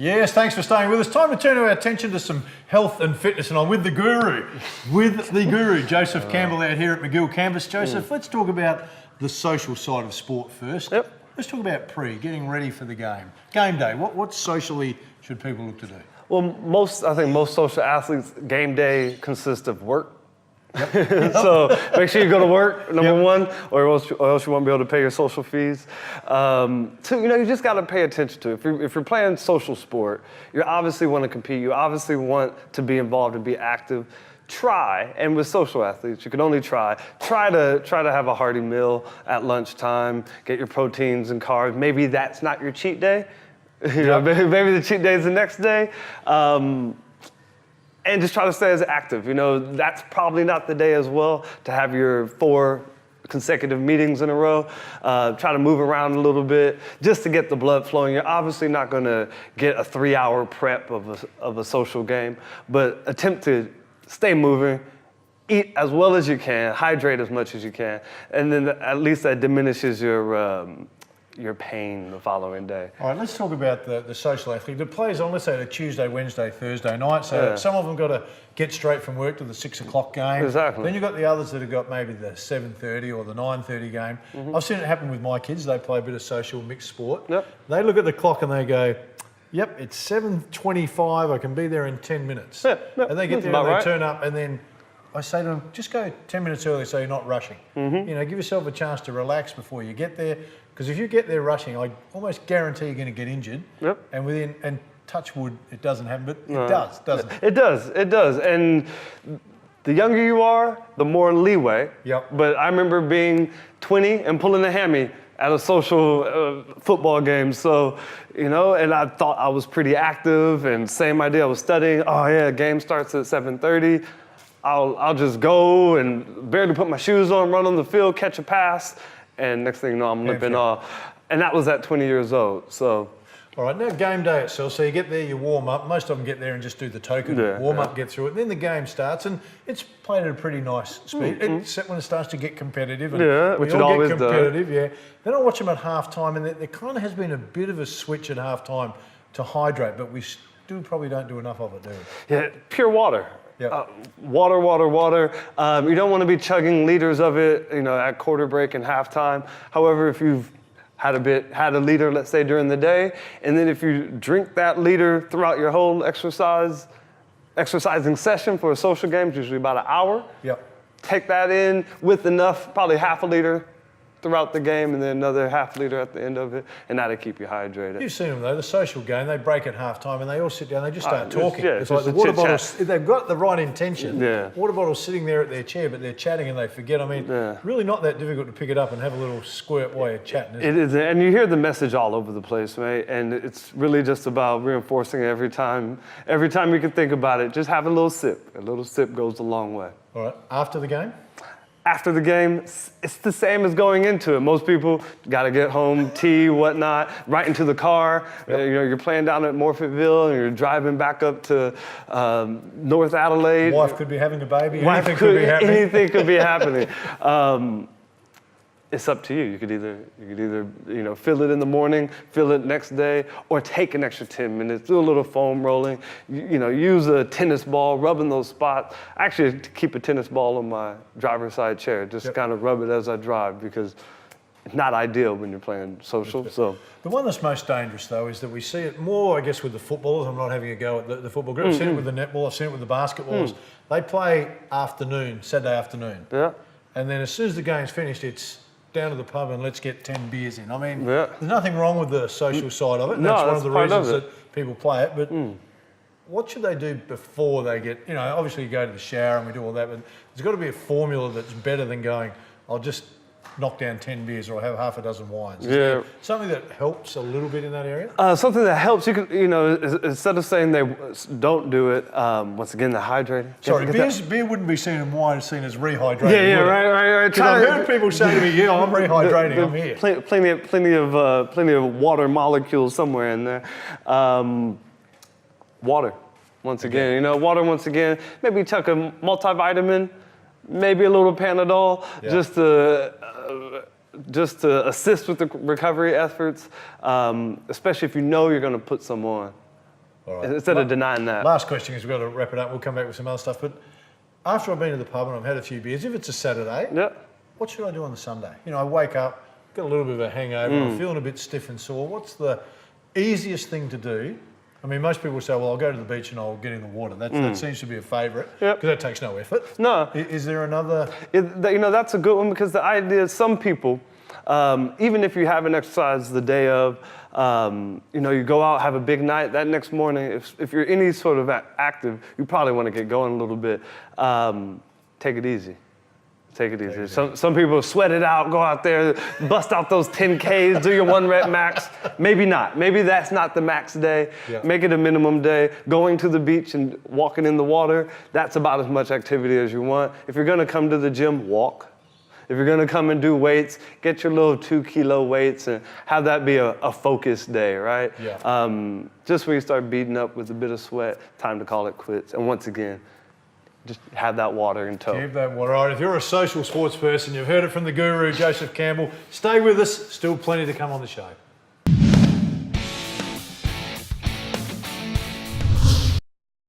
Yes, thanks for staying with us. Time to turn our attention to some health and fitness, and I'm with the guru, Joseph Campbell out here at McGill campus. Joseph, let's talk about the social side of sport first. Yep. Let's talk about getting ready for the game. Game day, what socially should people look to do? Well, I think most social athletes, game day consists of work. Yep. So make sure you go to work, number one, or else you won't be able to pay your social fees. Two, you just got to pay attention to it. If you're playing social sport, you obviously want to compete. You obviously want to be involved and be active. Try, and with social athletes, you can only try to have a hearty meal at lunchtime, get your proteins and carbs. Maybe that's not your cheat day. Maybe the cheat day is the next day. And just try to stay as active. That's probably not the day as well to have your 4 consecutive meetings in a row. Try to move around a little bit just to get the blood flowing. You're obviously not going to get a 3-hour prep of a social game, but attempt to stay moving, eat as well as you can, hydrate as much as you can, and then at least that diminishes your pain the following day. All right, let's talk about the social athlete. The players on, let's say, a Tuesday, Wednesday, Thursday night, so some of them got to get straight from work to the 6 o'clock game. Exactly. Then you've got the others that have got maybe the 7:30 or the 9:30 game. Mm-hmm. I've seen it happen with my kids. They play a bit of social mixed sport. Yep. They look at the clock and they go, yep, it's 7:25, I can be there in 10 minutes. Yep. And they get there and they turn up, and then I say to them, just go 10 minutes early so you're not rushing. Mm-hmm. Give yourself a chance to relax before you get there. Because if you get there rushing, I almost guarantee you're going to get injured. Yep. And touch wood, it doesn't happen, but it does, doesn't it? It does. And the younger you are, the more leeway. Yep. But I remember being 20 and pulling a hammy at a social football game. So, and I thought I was pretty active, and same idea, I was studying. Oh yeah, game starts at 7:30. I'll just go and barely put my shoes on, run on the field, catch a pass, and next thing you know, I'm limping off. And that was at 20 years old, so. All right, now game day itself, so you get there, you warm up. Most of them get there and just do the token, warm up, get through it. Then the game starts, and it's played at a pretty nice speed. Except when it starts to get competitive. And which it always does. Then I watch them at halftime, and there kind of has been a bit of a switch at halftime to hydrate, but we still probably don't do enough of it, do we? Yeah, pure water. Yep. Water. You don't want to be chugging liters of it, at quarter break and halftime. However, if you've had a liter, let's say, during the day, and then if you drink that liter throughout your whole exercising session for a social game, it's usually about an hour. Yep. Take that in with enough, probably half a liter throughout the game, and then another half liter at the end of it, and that'll keep you hydrated. You've seen them though, the social game, they break at halftime and they all sit down, they just start talking. It's like the water bottles, they've got the right intention. Yeah. Water bottle's sitting there at their chair, but they're chatting and they forget. Really not that difficult to pick it up and have a little squirt while you're chatting, is it? It is, and you hear the message all over the place, mate, and it's really just about reinforcing it every time you can think about it. Just have a little sip. A little sip goes a long way. All right, after the game? After the game, it's the same as going into it. Most people got to get home, tea, whatnot, right into the car. Yep. You're playing down at Morfettville, and you're driving back up to North Adelaide. Wife could be having a baby. Anything could be happening. Anything could be happening. It's up to you. You could either fill it in the morning, fill it next day, or take an extra 10 minutes, do a little foam rolling. Use a tennis ball, rubbing those spots. Actually, keep a tennis ball on my driver's side chair. Just kind of rub it as I drive, because it's not ideal when you're playing social. So the one that's most dangerous though is that we see it more, I guess, with the footballers. I'm not having a go at the football group. I've seen it with the netball. I've seen it with the basketballers. They play Saturday afternoon. Yeah. And then as soon as the game's finished, it's down to the pub and let's get 10 beers in. There's nothing wrong with the social side of it. And that's one of the reasons that people play it. But what should they do before they get, obviously you go to the shower and we do all that, but there's got to be a formula that's better than going, I'll just knock down 10 beers or I'll have half a dozen wines. Is there something that helps a little bit in that area? Something that helps, you could, instead of saying they don't do it, once again, the hydrating. Sorry, beer wouldn't be seen in wine, seen as rehydrating. Yeah, right. Because I've heard people say to me, I'm rehydrating, I'm here. Plenty of water molecules somewhere in there. Water, once again, maybe tuck a multivitamin, maybe a little Panadol, just to assist with the recovery efforts, especially if you're going to put some on. All right. Instead of denying that. Last question, because we've got to wrap it up. We'll come back with some other stuff. But after I've been to the pub and I've had a few beers, if it's a Saturday, what should I do on the Sunday? You know, I wake up, got a little bit of a hangover, I'm feeling a bit stiff and sore. What's the easiest thing to do? I mean, most people say, well, I'll go to the beach and I'll get in the water. That seems to be a favourite, because that takes no effort. No. Is there another? You know, that's a good one, because the idea is some people, even if you haven't exercised the day of, you know, you go out, have a big night, that next morning, if you're any sort of active, you probably want to get going a little bit. Take it easy. Take it easy. Some people sweat it out, go out there, bust out those 10Ks, do your 1 rep max. Maybe not. Maybe that's not the max day. Yeah. Make it a minimum day. Going to the beach and walking in the water, that's about as much activity as you want. If you're going to come to the gym, walk. If you're going to come and do weights, get your little 2-kilo weights and have that be a focused day, right? Yeah. Just when you start beating up with a bit of sweat, time to call it quits. And once again, just have that water in tow. Keep that water. All right, if you're a social sports person, you've heard it from the guru, Joseph Campbell. Stay with us. Still plenty to come on the show.